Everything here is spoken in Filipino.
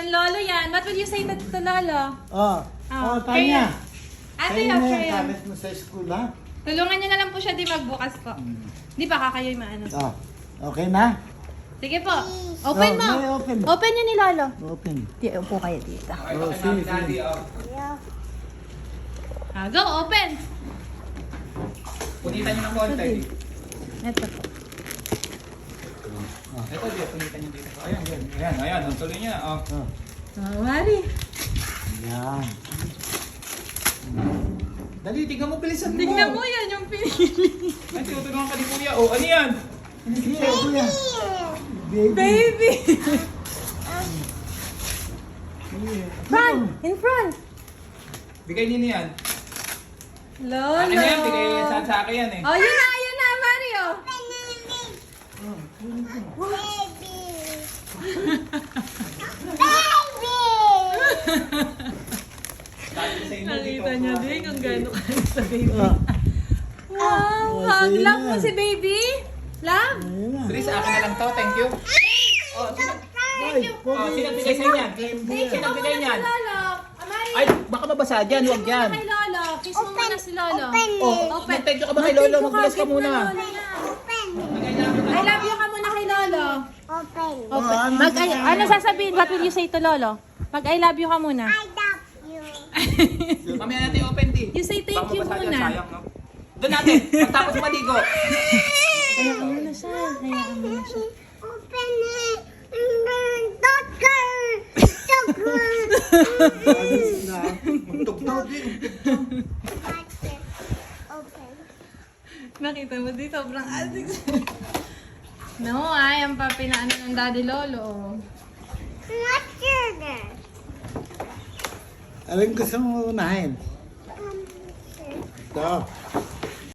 ng lolo yan. What would you say to lolo? Tanya. Ate, Sa'yo na okay yan, yan. gamit mo sa school, ha? Tulungan niyo na lang po siya di magbukas po. Di ba kakayoy maano? Okay na? Sige po. Open mo. may open. Open niyo ni lolo. Open. Di, upo kayo dito. Sige. Go, open. Punitan niyo ng konti. Ito po. Ito, di, punitan niyo dito. Ayan. Ang tuloy niya. Mari. Yan. Dali, tignan mo, bilisan mo. Tignan mo yan yung pinili. Ay, tinutulungan ka ni Kuya. Ano yan? Sige, kuya. Baby. Baby. Front. In front. Bigay niyo yan. Lolo. Ano yan? Bigay sa akin yan eh. Oh, yun na, Mario. Nakita niya din kung gano'n ka sa baby. Wow, hug lang mo si baby. Love. Please, akin na lang to. Thank you. Ay, Sino bigay sa inyan? Sino bigay niyan? Lolo. Mario. Ay, baka mabasa dyan. Huwag dyan. Kay Lolo. Kiss mo muna si Lolo. Open. Thank you ka ba kay Lolo? Magbulas ka muna. I love you ka muna kay Lolo. Open. Open. Ano sasabihin? What will you say to Lolo? Mag I love you ka muna. I love you. Mamaya natin open di. You say thank Baka you mabasa dyan, muna. sayang, no? Doon natin. Pagtapos maligo. Hayaan mo na siya. Hayaan mo na siya. Open it. Doctor. Doctor. Tugtog din. Open. Nakita mo di sobrang adik. No, ay ang papinaano ng Daddy Lolo. What's your Alin gusto mo unahin? Ito.